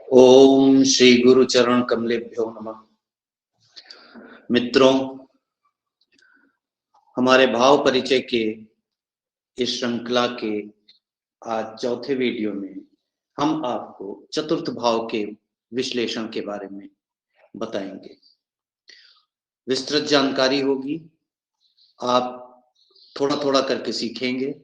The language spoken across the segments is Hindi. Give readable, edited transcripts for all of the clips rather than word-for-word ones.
ओम श्री गुरु चरण कमलेभ्यो नमः। मित्रों, हमारे भाव परिचय के इस श्रृंखला के आज चौथे वीडियो में हम आपको चतुर्थ भाव के विश्लेषण के बारे में बताएंगे। विस्तृत जानकारी होगी, आप थोड़ा थोड़ा करके सीखेंगे।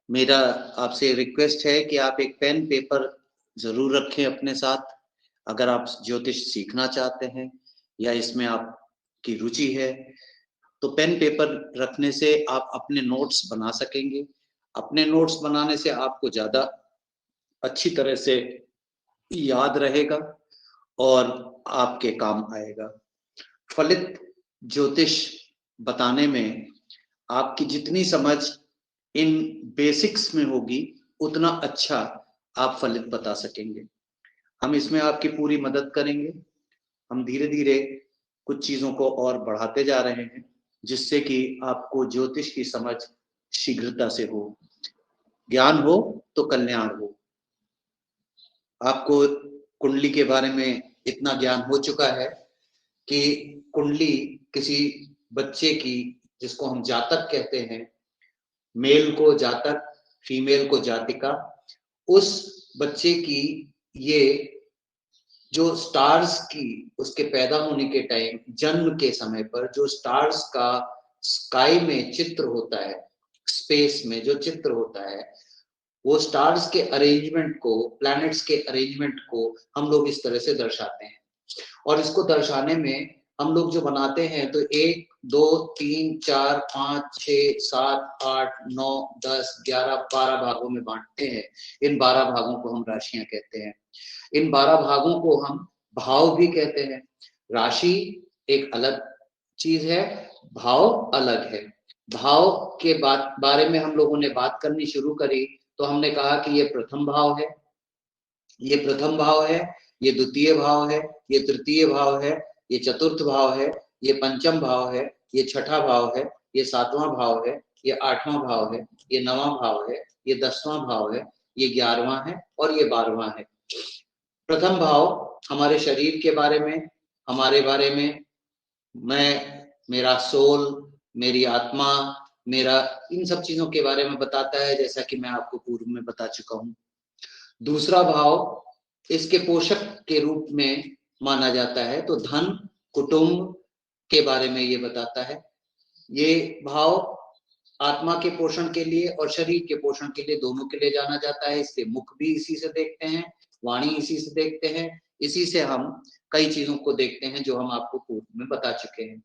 मेरा आपसे रिक्वेस्ट है कि आप एक पेन पेपर जरूर रखें अपने साथ। अगर आप ज्योतिष सीखना चाहते हैं या इसमें आपकी रुचि है तो पेन पेपर रखने से आप अपने नोट्स बना सकेंगे। अपने नोट्स बनाने से आपको ज्यादा अच्छी तरह से याद रहेगा और आपके काम आएगा। फलित ज्योतिष बताने में आपकी जितनी समझ इन बेसिक्स में होगी उतना अच्छा आप फलित बता सकेंगे। हम इसमें आपकी पूरी मदद करेंगे। हम धीरे धीरे कुछ चीजों को और बढ़ाते जा रहे हैं जिससे कि आपको ज्योतिष की समझ शीघ्रता से हो। ज्ञान हो तो कल्याण हो। आपको कुंडली के बारे में इतना ज्ञान हो चुका है कि कुंडली किसी बच्चे की, जिसको हम जातक कहते हैं, मेल को जातक, फीमेल को जातिका, उस बच्चे की ये जो स्टार्स की उसके पैदा होने के टाइम, जन्म के समय पर जो स्टार्स का स्काई में चित्र होता है, स्पेस में जो चित्र होता है, वो स्टार्स के अरेंजमेंट को, प्लैनेट्स के अरेंजमेंट को हम लोग इस तरह से दर्शाते हैं। और इसको दर्शाने में हम लोग जो बनाते हैं तो 1 2 3 4 5 6 7 8 9 10 11 12 भागों में बांटते हैं। इन 12 भागों को हम राशियां कहते हैं। इन 12 भागों को हम भाव भी कहते हैं। राशि एक अलग चीज है, भाव अलग है। भाव के बारे में हम लोगों ने बात करनी शुरू करी तो हमने कहा कि ये प्रथम भाव है, ये प्रथम भाव है, ये द्वितीय भाव है, ये तृतीय भाव है, ये चतुर्थ भाव है, ये पंचम भाव है, ये छठा भाव है, ये सातवां भाव है, ये आठवां भाव है, ये नवां भाव है, ये 10वां भाव है, ये 11वां है और ये 12वां है। प्रथम भाव हमारे शरीर के बारे में, हमारे बारे में, मैं, मेरा सोल, मेरी आत्मा, मेरा, इन सब चीजों के बारे में बताता है, जैसा कि मैं आपको पूर्व में बता चुका हूं। दूसरा भाव इसके पोषक के रूप में माना जाता है, तो धन, कुटुंब के बारे में ये बताता है। ये भाव आत्मा के पोषण के लिए और शरीर के पोषण के लिए, दोनों के लिए जाना जाता है। इससे मुख भी इसी से देखते हैं, वाणी इसी से देखते हैं, इसी से हम कई चीजों को देखते हैं जो हम आपको पूर्व में बता चुके हैं।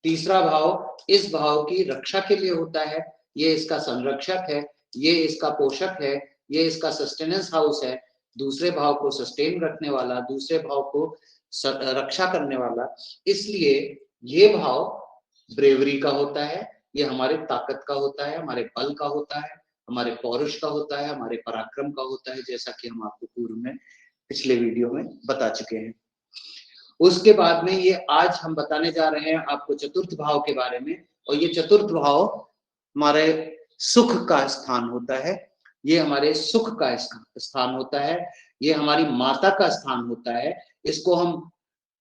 तीसरा भाव इस भाव की रक्षा के लिए होता है, ये इसका संरक्षक है, ये इसका पोषक है, ये इसका सस्टेनेंस हाउस है। दूसरे भाव को सस्टेन रखने वाला, दूसरे भाव को रक्षा करने वाला। इसलिए ये भाव ब्रेवरी का होता है, ये हमारे ताकत का होता है, हमारे बल का होता है, हमारे पौरुष का होता है, हमारे पराक्रम का होता है, जैसा कि हम आपको पूर्व में पिछले वीडियो में बता चुके हैं। उसके बाद में ये आज हम बताने जा रहे हैं आपको चतुर्थ भाव के बारे में। और ये चतुर्थ भाव हमारे सुख का स्थान होता है, ये हमारे सुख का स्थान होता है, ये हमारी माता का स्थान होता है। इसको हम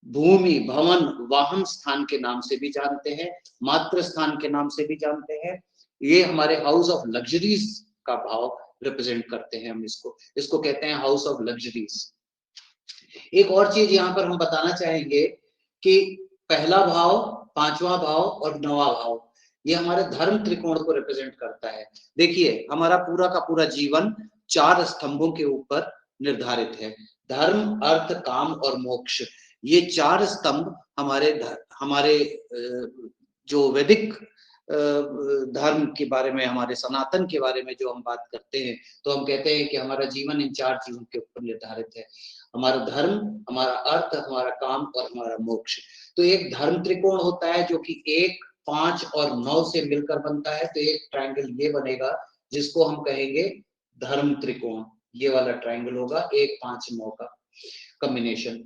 भूमि, भवन, वाहन स्थान के नाम से भी जानते हैं, मातृ स्थान के नाम से भी जानते हैं। ये हमारे हाउस ऑफ लग्जरीज का भाव रिप्रेजेंट करते हैं। हम इसको कहते हैं हाउस ऑफ लग्जरीज। एक और चीज यहाँ पर हम बताना चाहेंगे कि पहला भाव, पांचवा भाव और नवा भाव ये हमारे धर्म त्रिकोण को रिप्रेजेंट करता है। देखिए, हमारा पूरा का पूरा जीवन 4 स्तंभों के ऊपर निर्धारित है, धर्म, अर्थ, काम और मोक्ष। ये 4 स्तंभ हमारे जो वैदिक धर्म के बारे में, हमारे सनातन के बारे में जो हम बात करते हैं तो हम कहते हैं कि हमारा जीवन इन 4 चीजों के ऊपर निर्धारित है, हमारा धर्म, हमारा अर्थ, हमारा काम और हमारा मोक्ष। तो एक धर्म त्रिकोण होता है जो कि 1, 5 और 9 से मिलकर बनता है। तो एक ट्रायंगल ये बनेगा जिसको हम कहेंगे धर्म त्रिकोण। ये वाला ट्रायंगल होगा 1, 5, 9 का कॉम्बिनेशन।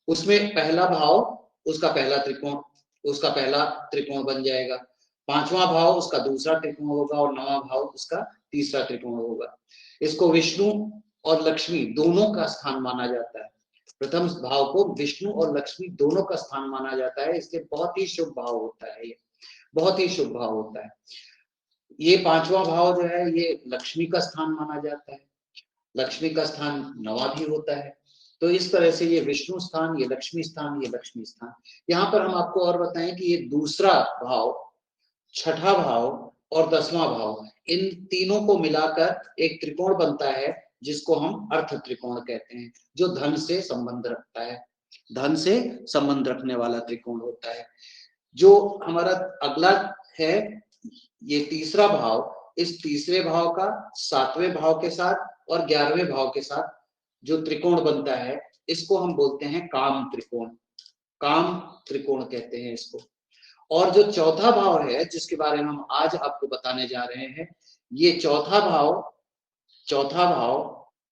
उसमें पहला भाव उसका पहला त्रिकोण, उसका पहला त्रिकोण बन जाएगा, पांचवा भाव उसका दूसरा त्रिकोण होगा और नवा भाव उसका तीसरा त्रिकोण होगा। इसको विष्णु और लक्ष्मी दोनों का स्थान माना जाता है। प्रथम भाव को विष्णु और लक्ष्मी दोनों का स्थान माना जाता है, इसलिए बहुत ही शुभ भाव होता है, ये बहुत ही शुभ भाव होता है। ये पांचवा भाव जो है ये लक्ष्मी का स्थान माना जाता है, लक्ष्मी का स्थान नवा भी होता है। तो इस तरह से ये विष्णु स्थान, ये लक्ष्मी स्थान, ये लक्ष्मी स्थान। यहाँ पर हम आपको और बताएं कि ये दूसरा भाव, छठा भाव और 10वां भाव, इन तीनों को मिलाकर एक त्रिकोण बनता है जिसको हम अर्थ त्रिकोण कहते हैं, जो धन से संबंध रखता है, धन से संबंध रखने वाला त्रिकोण होता है। जो हमारा अगला है ये तीसरा भाव, इस तीसरे भाव का 7वें भाव के साथ और 11वें भाव के साथ जो त्रिकोण बनता है इसको हम बोलते हैं काम त्रिकोण, काम त्रिकोण कहते हैं इसको। और जो चौथा भाव है जिसके बारे में हम आज आपको बताने जा रहे हैं, ये चौथा भाव,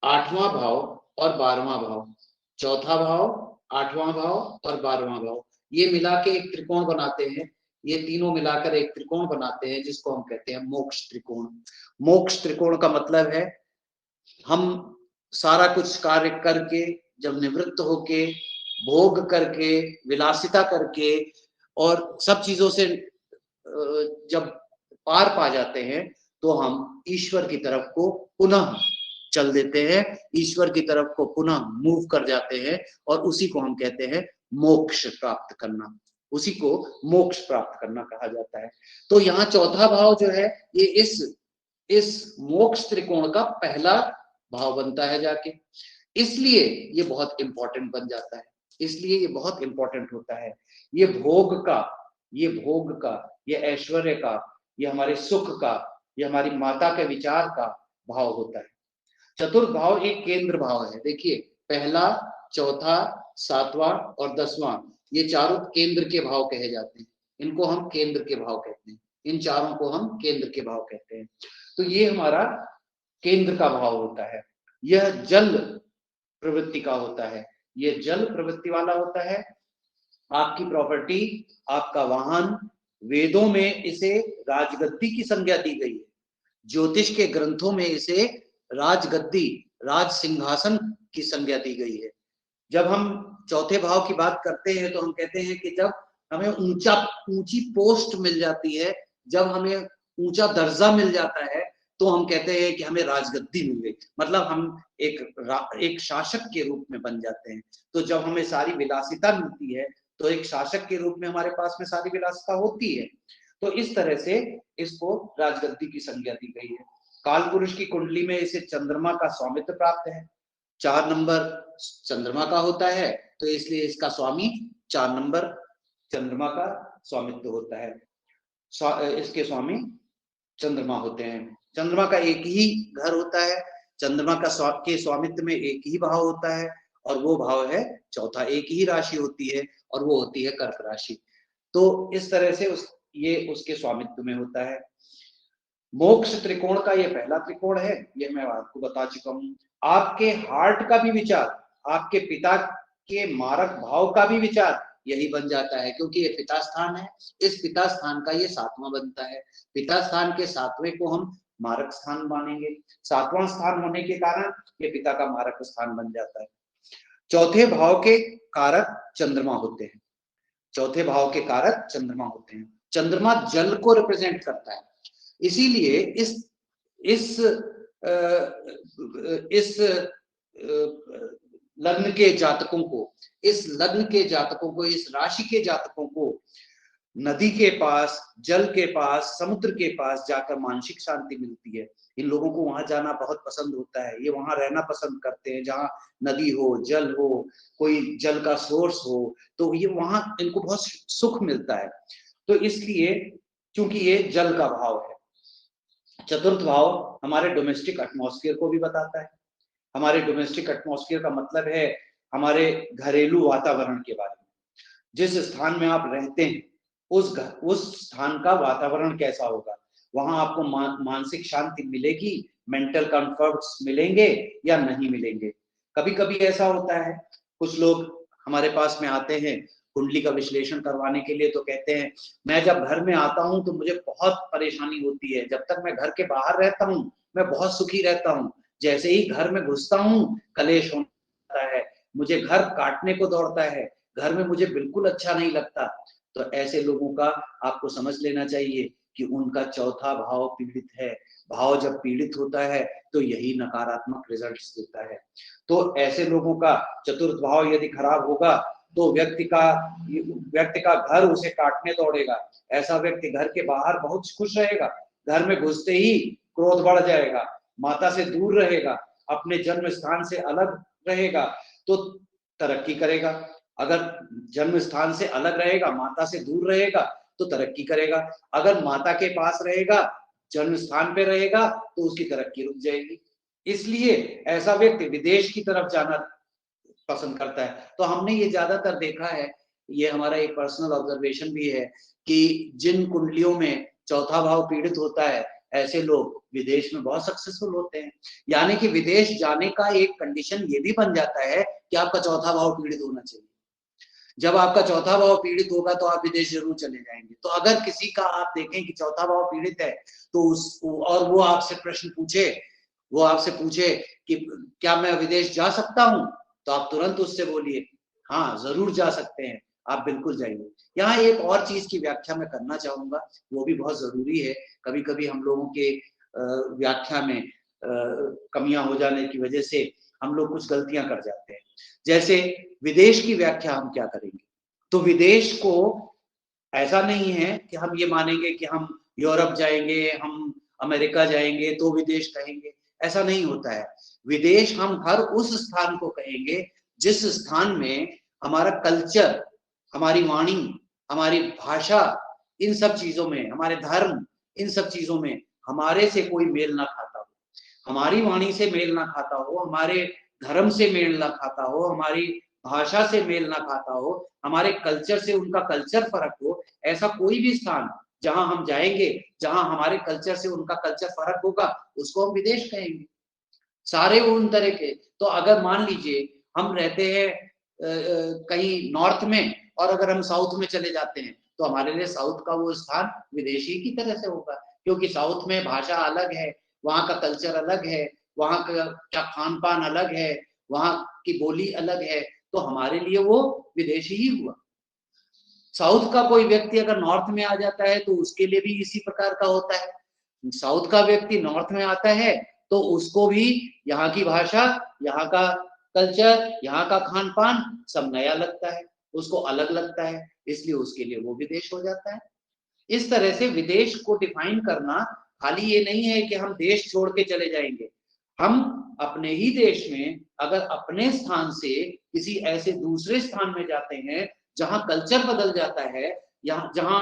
8वां भाव और 12वां भाव, चौथा भाव, 8वां भाव और 12वां भाव, ये मिला के एक त्रिकोण बनाते हैं। ये तीनों मिलाकर एक त्रिकोण बनाते हैं जिसको हम कहते हैं मोक्ष त्रिकोण। मोक्ष त्रिकोण का मतलब है हम सारा कुछ कार्य करके जब निवृत्त होके, भोग करके, विलासिता करके और सब चीजों से जब पार पा जाते हैं तो हम ईश्वर की तरफ को पुनः चल देते हैं, ईश्वर की तरफ को पुनः मूव कर जाते हैं और उसी को हम कहते हैं मोक्ष प्राप्त करना, उसी को मोक्ष प्राप्त करना कहा जाता है। तो यहाँ चौथा भाव जो है ये इस मोक्ष त्रिकोण का पहला भाव बनता है जाके, इसलिए ये बहुत इंपॉर्टेंट बन जाता है, इसलिए ये बहुत इंपॉर्टेंट होता है। ये भोग का, ये भोग का, ये ऐश्वर्य का, ये हमारे सुख का, ये हमारी माता के विचार का भाव होता है। चतुर्थ भाव एक केंद्र भाव है। देखिए पहला, चौथा, 7वां और 10वां, ये चारों केंद्र के भाव कहे जाते हैं, इनको हम केंद्र के भाव कहते हैं, इन चारों को हम केंद्र के भाव कहते हैं। तो ये हमारा केंद्र का भाव होता है। यह जल प्रवृत्ति का होता है, ये जल प्रवृत्ति वाला होता है। आपकी प्रॉपर्टी, आपका वाहन, वेदों में इसे राजगद्दी की संज्ञा दी गई है, ज्योतिष के ग्रंथों में इसे राजगद्दी, राज सिंहासन की संज्ञा दी गई है। जब हम चौथे भाव की बात करते हैं तो हम कहते हैं कि जब हमें ऊंची पोस्ट मिल जाती है, जब हमें ऊंचा दर्जा मिल जाता है तो हम कहते हैं कि हमें राजगद्दी मिल गई, मतलब हम एक शासक के रूप में बन जाते हैं। तो जब हमें सारी विलासिता मिलती है तो एक शासक के रूप में हमारे पास में सारी विलासिता होती है। तो इस तरह से इसको राजगद्दी की संज्ञा दी गई है। काल पुरुष की कुंडली में इसे चंद्रमा का स्वामित्व प्राप्त है, 4 नंबर चंद्रमा का होता है, तो इसलिए इसका स्वामी 4 नंबर चंद्रमा का स्वामित्व होता है, इसके स्वामी चंद्रमा होते हैं। चंद्रमा का एक ही घर होता है, चंद्रमा का के स्वामित्व में एक ही भाव होता है और वो भाव है चौथा, एक ही राशि होती है और वो होती है कर्क राशि। तो इस तरह से ये उसके स्वामित्व में होता है। मोक्ष त्रिकोण का ये पहला त्रिकोण है, ये मैं आपको बता चुका हूं। आपके हार्ट का भी विचार, आपके पिता के मारक भाव का भी विचार यही बन जाता है, क्योंकि ये पिता स्थान है, इस पिता स्थान का ये 7वां बनता है। पिता स्थान के 7वें को हम मारक स्थान मानेंगे, 7वां स्थान होने के कारण ये पिता का मारक स्थान बन जाता है। चौथे भाव के कारक चंद्रमा होते हैं, चौथे भाव के कारक चंद्रमा होते हैं। चंद्रमा जल को रिप्रेजेंट करता है, इसीलिए इस लग्न के जातकों को, इस लग्न के जातकों को, इस राशि के जातकों को नदी के पास, जल के पास, समुद्र के पास जाकर मानसिक शांति मिलती है। इन लोगों को वहां जाना बहुत पसंद होता है, ये वहां रहना पसंद करते हैं, जहाँ नदी हो, जल हो, कोई जल का सोर्स हो, तो ये वहां इनको बहुत सुख मिलता है। तो इसलिए क्योंकि ये जल का भाव है। चतुर्थ भाव हमारे डोमेस्टिक एटमॉस्फेयर को भी बताता है। हमारे डोमेस्टिक एटमॉस्फेयर का मतलब है हमारे घरेलू वातावरण के बारे में। जिस स्थान में आप रहते हैं उस स्थान का वातावरण कैसा होगा, वहां आपको मानसिक शांति मिलेगी, मेंटल कंफर्ट्स मिलेंगे या नहीं मिलेंगे। कभी कभी ऐसा होता है, कुछ लोग हमारे पास में आते हैं कुंडली का विश्लेषण करवाने के लिए, तो कहते हैं मैं जब घर में आता हूं तो मुझे बहुत परेशानी होती है, जब तक मैं घर के बाहर रहता हूं मैं बहुत सुखी रहता हूं, जैसे ही घर में घुसता हूँ कलेश होता है, मुझे घर काटने को दौड़ता है, घर में मुझे बिल्कुल अच्छा नहीं लगता। तो ऐसे लोगों का आपको समझ लेना चाहिए कि उनका चौथा भाव पीड़ित है। भाव जब पीड़ित होता है तो यही नकारात्मक रिजल्ट्स देता है। तो ऐसे लोगों का चतुर्थ भाव यदि खराब होगा तो व्यक्ति का घर उसे काटने दौड़ेगा। ऐसा व्यक्ति घर के बाहर बहुत खुश रहेगा, घर में घुसते ही क्रोध बढ़ जाएगा, माता से दूर रहेगा, अपने जन्म स्थान से अलग रहेगा तो तरक्की करेगा। अगर जन्म स्थान से अलग रहेगा, माता से दूर रहेगा तो तरक्की करेगा। अगर माता के पास रहेगा, जन्म स्थान पे रहेगा तो उसकी तरक्की रुक जाएगी। इसलिए ऐसा व्यक्ति विदेश की तरफ जाना पसंद करता है। तो हमने ये ज्यादातर देखा है, ये हमारा एक पर्सनल ऑब्जर्वेशन भी है कि जिन कुंडलियों में चौथा भाव पीड़ित होता है ऐसे लोग विदेश में बहुत सक्सेसफुल होते हैं। यानी कि विदेश जाने का एक कंडीशन ये भी बन जाता है कि आपका चौथा भाव पीड़ित होना चाहिए। जब आपका चौथा भाव पीड़ित होगा तो आप विदेश जरूर चले जाएंगे। तो अगर किसी का आप देखें कि चौथा भाव पीड़ित है तो और वो आपसे प्रश्न पूछे, वो आपसे पूछे कि क्या मैं विदेश जा सकता हूं, तो आप तुरंत उससे बोलिए हाँ जरूर जा सकते हैं, आप बिल्कुल जाइए। यहाँ एक और चीज की व्याख्या मैं करना चाहूंगा, वो भी बहुत जरूरी है। कभी कभी हम लोगों के व्याख्या में कमियां हो जाने की वजह से हम लोग कुछ गलतियां कर जाते हैं। जैसे विदेश की व्याख्या हम क्या करेंगे, तो विदेश को ऐसा नहीं है कि हम ये मानेंगे कि हम यूरोप जाएंगे, हम अमेरिका जाएंगे तो विदेश कहेंगे, ऐसा नहीं होता है। विदेश हम हर उस स्थान को कहेंगे जिस स्थान में हमारा कल्चर, हमारी वाणी, हमारी भाषा, इन सब चीजों में, हमारे धर्म, इन सब चीजों में हमारे से कोई मेल ना खाता हो, हमारी वाणी से मेल ना खाता हो, हमारे धर्म से मेल ना खाता हो, हमारी भाषा से मेल ना खाता हो, हमारे कल्चर से उनका कल्चर फर्क हो। ऐसा कोई भी स्थान जहां हम जाएंगे, जहां हमारे कल्चर से उनका कल्चर फर्क होगा, उसको हम विदेश कहेंगे। सारे उन तरह के। तो अगर मान लीजिए हम रहते हैं कहीं नॉर्थ में और अगर हम साउथ में चले जाते हैं तो हमारे लिए साउथ का वो स्थान विदेशी की तरह से होगा, क्योंकि साउथ में भाषा अलग है, वहां का कल्चर अलग है, वहां का क्या खान पान अलग है, वहां की बोली अलग है, तो हमारे लिए वो विदेशी ही हुआ। साउथ का कोई व्यक्ति अगर नॉर्थ में आ जाता है तो उसके लिए भी इसी प्रकार का होता है। साउथ का व्यक्ति नॉर्थ में आता है तो उसको भी यहाँ की भाषा, यहाँ का कल्चर, यहाँ का खान पान सब नया लगता है, उसको अलग लगता है, इसलिए उसके लिए वो विदेश हो जाता है। इस तरह से विदेश को डिफाइन करना खाली ये नहीं है कि हम देश छोड़ के चले जाएंगे। हम अपने ही देश में अगर अपने स्थान से किसी ऐसे दूसरे स्थान में जाते हैं जहां कल्चर बदल जाता है, यहाँ जहां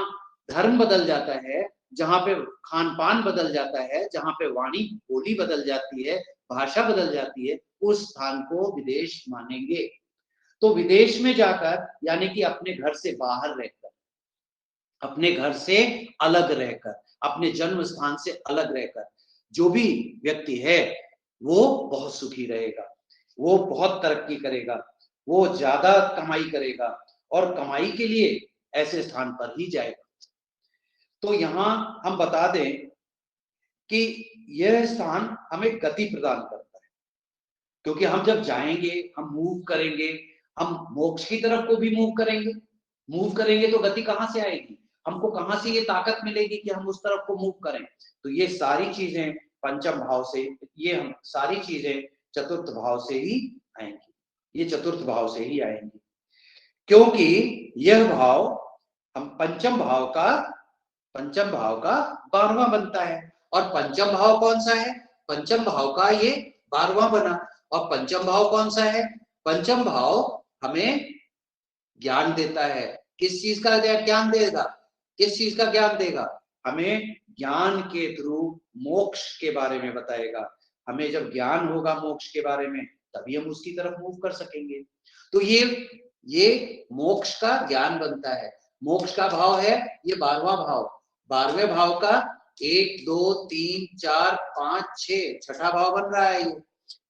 धर्म बदल जाता है, जहां पे खान पान बदल जाता है, जहां पे वाणी बोली बदल जाती है, भाषा बदल जाती है, उस स्थान को विदेश मानेंगे। तो विदेश में जाकर यानी कि अपने घर से बाहर रहकर, अपने घर से अलग रहकर, अपने जन्म स्थान से अलग रहकर जो भी व्यक्ति है वो बहुत सुखी रहेगा, वो बहुत तरक्की करेगा, वो ज्यादा कमाई करेगा और कमाई के लिए ऐसे स्थान पर ही जाएगा। तो यहाँ हम बता दें कि यह स्थान हमें गति प्रदान करता है, क्योंकि हम जब जाएंगे, हम मूव करेंगे, हम मोक्ष की तरफ को भी मूव करेंगे। मूव करेंगे तो गति कहाँ से आएगी, हमको कहाँ से ये ताकत मिलेगी कि हम उस तरफ को मूव करें। तो ये सारी चीजें पंचम भाव से, ये हम सारी चीजें चतुर्थ भाव से ही आएंगी, ये चतुर्थ भाव से ही आएंगी, क्योंकि यह भाव हम पंचम भाव का 12वां बनता है। और पंचम भाव कौन सा है, पंचम भाव का ये 12वां बना। और पंचम भाव कौन सा है, पंचम भाव हमें ज्ञान देता है। किस चीज का ज्ञान देगा, किस चीज का ज्ञान देगा, हमें ज्ञान के थ्रू मोक्ष के बारे में बताएगा। हमें जब ज्ञान होगा मोक्ष के बारे में तभी हम उसकी तरफ मूव कर सकेंगे। तो ये मोक्ष का ज्ञान बनता है। मोक्ष का भाव है ये 12वां भाव। 12वें भाव का 1 2 3 4 5 6 छठा भाव बन रहा है। ये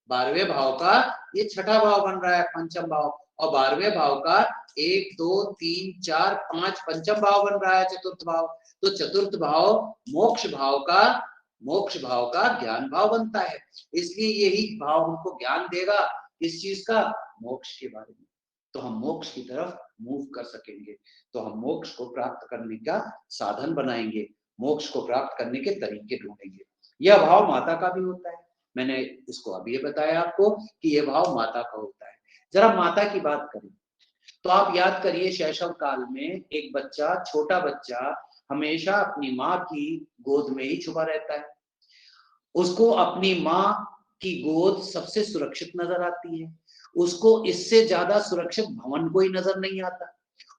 12वें भाव का ये छठा भाव बन रहा है, पंचम भाव। और 12वें भाव का 1 2 3 4 5 पंचम भाव बन रहा है, चतुर्थ भाव। तो चतुर्थ भाव मोक्ष भाव का मोक्ष भाव का ज्ञान भाव बनता है। इसलिए यही भाव हमको ज्ञान देगा इस चीज का, मोक्ष के बारे में, तो हम मोक्ष की तरफ मूव कर सकेंगे, तो हम मोक्ष को प्राप्त करने का साधन बनाएंगे, मोक्ष को प्राप्त करने के तरीके ढूंढेंगे। यह भाव माता का भी होता है। मैंने इसको अभी ये बताया आपको कि यह भाव माता का होता है। जरा माता की बात करें तो आप याद करिए, शैशव काल में एक बच्चा, छोटा बच्चा हमेशा अपनी माँ की गोद में ही छुपा रहता है। उसको अपनी माँ की गोद सबसे सुरक्षित नजर आती है। उसको इससे ज्यादा सुरक्षित भवन कोई नजर नहीं आता।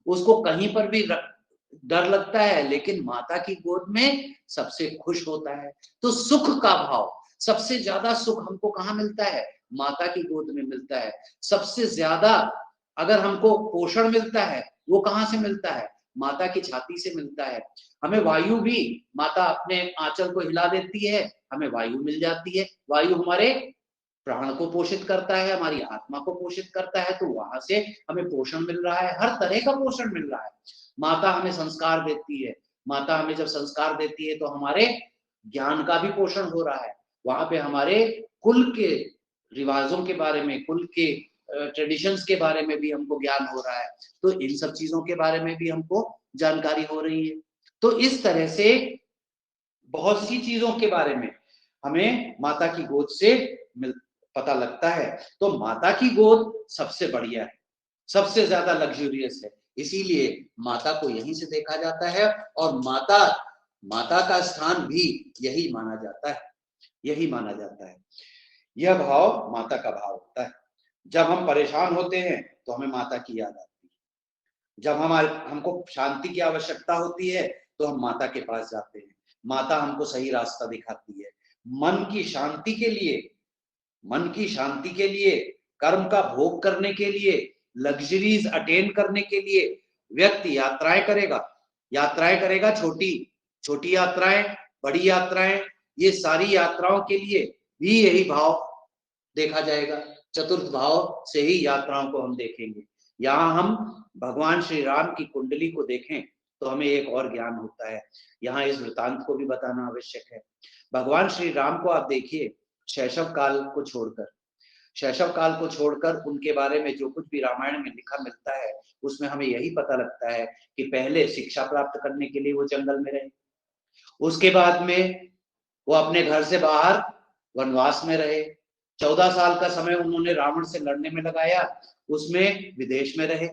उसको कहीं पर भी डर लगता है, लेकिन माता की गोद में सबसे खुश होता है। तो सुख का भाव, सबसे ज्यादा सुख हमको कहाँ मिलता है? माता की गोद में मिलता है। सबसे ज्यादा अगर हमको पोषण मिलता है, वो कहाँ से मिलता है? माता की छाती से मिलता है। हमें वायु भी माता अपने आंचल को हिला देती है, हमें वायु मिल जाती है। वायु हमारे प्राण को पोषित करता है, हमारी आत्मा को पोषित करता है, तो वहां से हमें पोषण मिल रहा है, हर तरह का पोषण मिल रहा है। माता हमें संस्कार देती है। माता हमें जब संस्कार देती है तो हमारे ज्ञान का भी पोषण हो रहा है। वहां पे हमारे कुल के रिवाजों के बारे में, कुल के ट्रेडिशंस के बारे में भी हमको ज्ञान हो रहा है। तो इन सब चीजों के बारे में भी हमको जानकारी हो रही है। तो इस तरह से बहुत सी चीजों के बारे में हमें माता की गोद से पता लगता है। तो माता की गोद सबसे बढ़िया है, सबसे ज्यादा लग्जूरियस है, इसीलिए माता को यहीं से देखा जाता है। और माता का स्थान भी यही माना जाता है, यही माना जाता है। यह भाव माता का भाव होता है। जब हम परेशान होते हैं तो हमें माता की याद आती है। जब हमको शांति की आवश्यकता होती है तो हम माता के पास जाते हैं। माता हमको सही रास्ता दिखाती है। मन की शांति के लिए, मन की शांति के लिए, कर्म का भोग करने के लिए, लग्जरीज अटेन करने के लिए व्यक्ति यात्राएं करेगा। यात्राएं करेगा, छोटी छोटी यात्राएं, बड़ी यात्राएं, ये सारी यात्राओं के लिए भी यही भाव देखा जाएगा। चतुर्थ भाव से ही यात्राओं को हम देखेंगे। यहाँ हम भगवान श्री राम की कुंडली को देखें तो हमें एक और ज्ञान होता है। यहाँ इस वृतांत को भी बताना आवश्यक है। भगवान श्री राम को आप देखिए, शैशव काल को छोड़कर, शैशव काल को छोड़कर उनके बारे में जो कुछ भी रामायण में लिखा मिलता है, उसमें हमें यही पता लगता है कि पहले शिक्षा प्राप्त करने के लिए वो जंगल में रहे। उसके बाद में वो अपने घर से बाहर वनवास में रहे। 14 साल का समय उन्होंने रावण से लड़ने में लगाया, उसमें विदेश में रहे।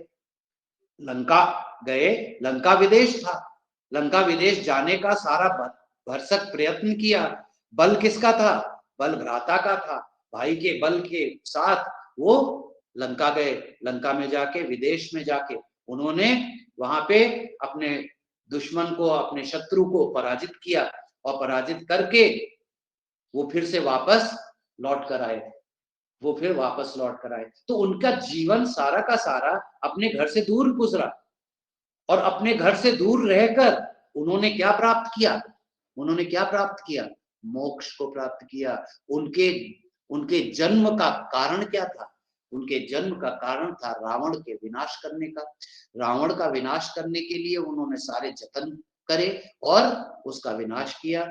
लंका गए, लंका विदेश था। लंका विदेश जाने का सारा भरसक प्रयत्न किया। बल किसका था? बल भ्राता का था। भाई के बल के साथ वो लंका गए। लंका में जाके, विदेश में जाके उन्होंने वहां पे अपने दुश्मन को, अपने शत्रु को पराजित किया, और पराजित करके वो फिर से वापस लौट कर आए। वो फिर वापस लौट कर आए। तो उनका जीवन सारा का सारा अपने घर से दूर गुजरा। और अपने घर से दूर रहकर उन्होंने क्या प्राप्त किया? उन्होंने क्या प्राप्त किया? मोक्ष को प्राप्त किया। उनके उनके जन्म का कारण क्या था? उनके जन्म का कारण था रावण के विनाश करने का। रावण का विनाश करने के लिए उन्होंने सारे जतन करे और उसका विनाश किया।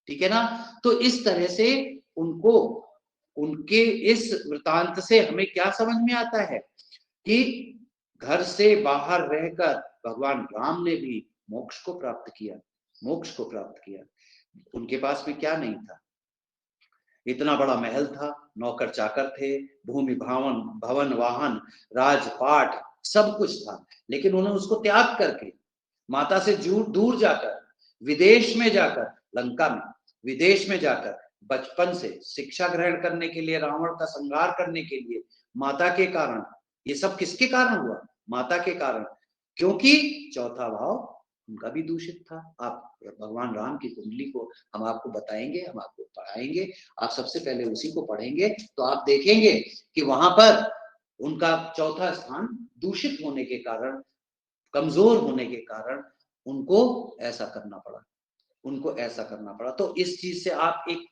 ठीक है ना? तो इस तरह से उनको, उनके इस वृतांत से हमें क्या समझ में आता है कि घर से बाहर रहकर भगवान राम ने भी मोक्ष को प्राप्त किया। मोक्ष को प्राप्त किया। उनके पास में क्या नहीं था? इतना बड़ा महल था, नौकर चाकर थे, भूमि भावन भवन वाहन, राजपाट, सब कुछ था। लेकिन उन्होंने उसको त्याग करके माता से दूर जाकर, विदेश में जाकर, लंका में, विदेश में जाकर बचपन से शिक्षा ग्रहण करने के लिए, रावण का संहार करने के लिए, माता के कारण, ये सब किसके कारण हुआ? माता के कारण। क्योंकि चौथा भाव उनका भी दूषित था। आप भगवान राम की कुंडली को हम आपको बताएंगे, हम आपको पढ़ाएंगे। आप सबसे पहले उसी को पढ़ेंगे तो आप देखेंगे कि वहां पर उनका चौथा स्थान दूषित होने के कारण, कमजोर होने के कारण उनको ऐसा करना पड़ा। उनको ऐसा करना पड़ा। तो इस चीज से आप एक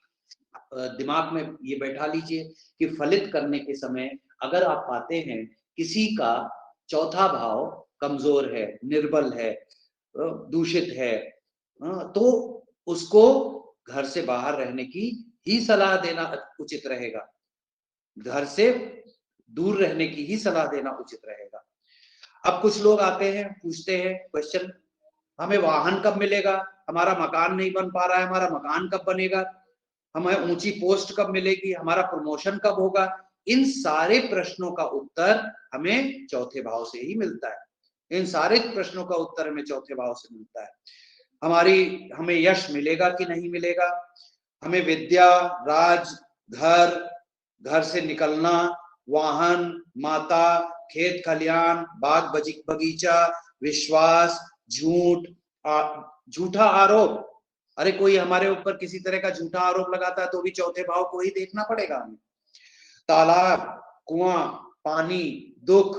दिमाग में ये बैठा लीजिए कि फलित करने के समय अगर आप पाते हैं किसी का चौथा भाव कमजोर है, निर्बल है, दूषित है, तो उसको घर से बाहर रहने की ही सलाह देना उचित रहेगा, घर से दूर रहने की ही सलाह देना उचित रहेगा। अब कुछ लोग आते हैं, पूछते हैं क्वेश्चन, हमें वाहन कब मिलेगा, हमारा मकान नहीं बन पा रहा है, हमारा मकान कब बनेगा, हमें ऊंची पोस्ट कब मिलेगी, हमारा प्रमोशन कब होगा। इन सारे प्रश्नों का उत्तर हमें चौथे भाव से ही मिलता है। इन सारे प्रश्नों का उत्तर हमें चौथे भाव से मिलता है। हमें यश मिलेगा कि नहीं मिलेगा, हमें विद्या, राज, घर से निकलना, वाहन, माता, खेत खलियान, बाग बगीचा, विश्वास, झूठा आरोप। अरे कोई हमारे ऊपर किसी तरह का झूठा आरोप लगाता है तो भी चौथे भाव को ही देखना पड़ेगा हमें। तालाब, कुआं, पानी, दुख,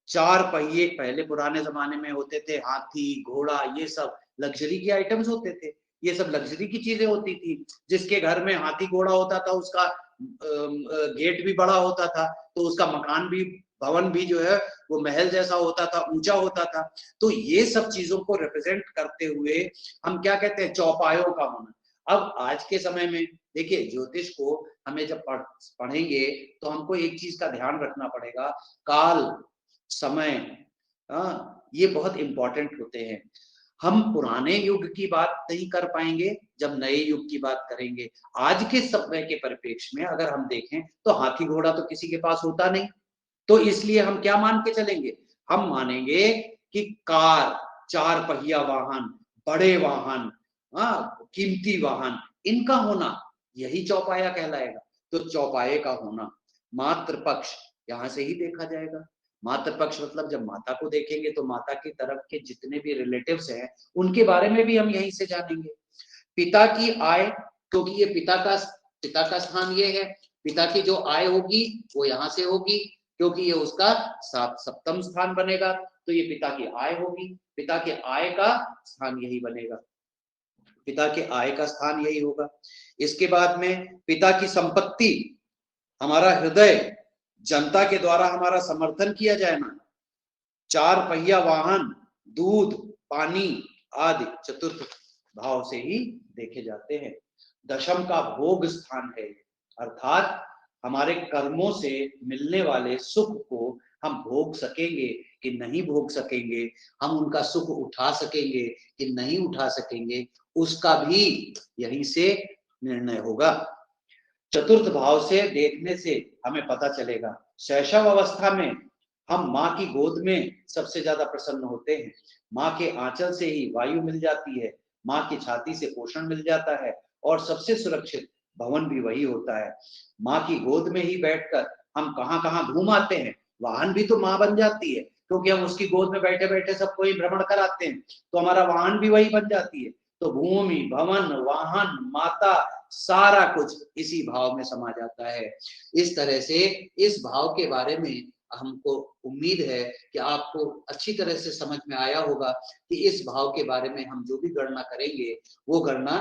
चार पहिए, पहले पुराने जमाने में होते थे, हाथी, घोड़ा, ये सब लग्जरी के आइटम्स होते थे, ये सब लग्जरी की चीजें होती थी। जिसके घर में हाथी घोड़ा होता था उसका गेट भी बड़ा होता था, तो उसका मकान भी, भवन भी जो है वो महल जैसा होता था, ऊंचा होता था। तो ये सब चीजों को रिप्रेजेंट करते हुए हम क्या कहते हैं, चौपायों का होना। अब आज के समय में देखिए, ज्योतिष को हमें जब पढ़ेंगे तो हमको एक चीज का ध्यान रखना पड़ेगा, काल, समय, ये बहुत इंपॉर्टेंट होते हैं। हम पुराने युग की बात नहीं कर पाएंगे जब नए युग की बात करेंगे। आज के समय के परिप्रेक्ष्य में अगर हम देखें तो हाथी घोड़ा तो किसी के पास होता नहीं, तो इसलिए हम क्या मान के चलेंगे, हम मानेंगे कि कार, चार पहिया वाहन, बड़े वाहन, कीमती वाहन, इनका होना यही चौपाया कहलाएगा। तो चौपाये का होना, मातृ पक्ष यहां से ही देखा जाएगा। मातृ पक्ष मतलब जब माता को देखेंगे तो माता की तरफ के जितने भी रिलेटिव्स हैं उनके बारे में भी हम यहीं से जानेंगे। पिता की आय, क्योंकि ये पिता का स्थान ये है, पिता की जो आय होगी वो यहाँ से होगी, क्योंकि ये उसका सप्तम स्थान बनेगा, तो ये पिता की आय होगी, पिता के आय का स्थान यही बनेगा, पिता के आय का स्थान यही होगा। इसके बाद में पिता की संपत्ति, हमारा हृदय, जनता के द्वारा हमारा समर्थन किया जाए ना, चार पहिया वाहन, दूध, पानी आदि चतुर्थ भाव से ही देखे जाते हैं। दशम का भोग स्थान है, अर्थात हमारे कर्मों से मिलने वाले सुख को हम भोग सकेंगे कि नहीं भोग सकेंगे, हम उनका सुख उठा सकेंगे कि नहीं उठा सकेंगे, उसका भी यहीं से निर्णय होगा। चतुर्थ भाव से देखने से हमें पता चलेगा, शैशव अवस्था में हम माँ की गोद में सबसे ज्यादा प्रसन्न होते हैं, माँ के आंचल से ही वायु मिल जाती है, माँ की छाती से पोषण मिल जाता है, और सबसे सुरक्षित भवन भी वही होता है। माँ की गोद में ही बैठकर हम कहाँ कहाँ घूम आते हैं, वाहन भी तो माँ बन जाती है, क्योंकि हम उसकी गोद में बैठे बैठे सबको ही भ्रमण कराते हैं, तो हमारा वाहन भी वही बन जाती है। तो भूमि, भवन, वाहन, माता, सारा कुछ इसी भाव में समा जाता है। इस तरह से इस भाव के बारे में हमको उम्मीद है कि आपको अच्छी तरह से समझ में आया होगा कि इस भाव के बारे में हम जो भी गणना करेंगे वो गणना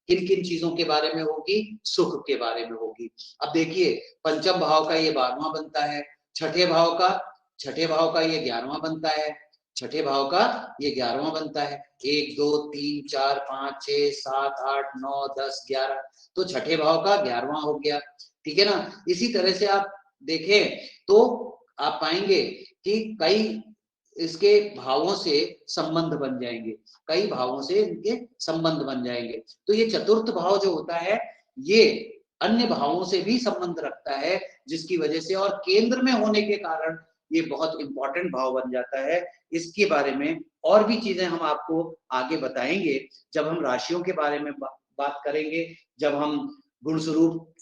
किन किन चीजों के बारे में होगी, सुख के बारे में होगी। अब देखिए, पंचम भाव का ये 12वां बनता है, छठे भाव का ये 11वां बनता है, छठे भाव का ये 11वां बनता है, 1 2 3 4 5 6 7 8 9 10 11, तो छठे भाव का 11वां हो गया, ठीक है ना। इसी तरह से आप देखें तो आप पाएंगे कि कई इसके भावों से संबंध बन जाएंगे, कई भावों से इनके संबंध बन जाएंगे। तो ये चतुर्थ भाव जो होता है ये अन्य भावों से भी संबंध रखता है, जिसकी वजह से और केंद्र में होने के कारण ये बहुत इंपॉर्टेंट भाव बन जाता है। इसके बारे में और भी चीजें हम आपको आगे बताएंगे जब हम राशियों के बारे में बात करेंगे, जब हम गुण स्वरूप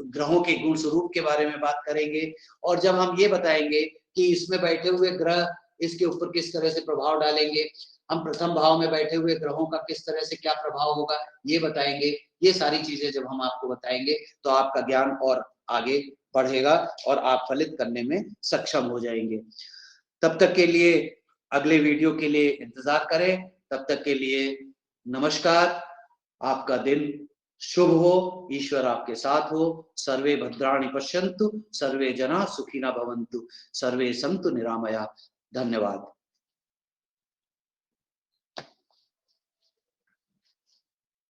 ग्रहों के गुण स्वरूप के बारे में बात करेंगे, और जब हम ये बताएंगे कि इसमें बैठे हुए ग्रह इसके ऊपर किस तरह से प्रभाव डालेंगे, हम प्रथम भाव में बैठे हुए ग्रहों का किस तरह से क्या प्रभाव होगा ये बताएंगे। ये सारी चीजें जब हम आपको बताएंगे तो आपका ज्ञान और आगे बढ़ेगा और आप फलित करने में सक्षम हो जाएंगे। तब तक के लिए अगले वीडियो के लिए इंतजार करें। तब तक के लिए नमस्कार, आपका दिन शुभ हो, ईश्वर आपके साथ हो। सर्वे भद्राणि पश्यन्तु, सर्वे जना सुखिनः भवन्तु, सर्वे सन्तु निरामया। धन्यवाद।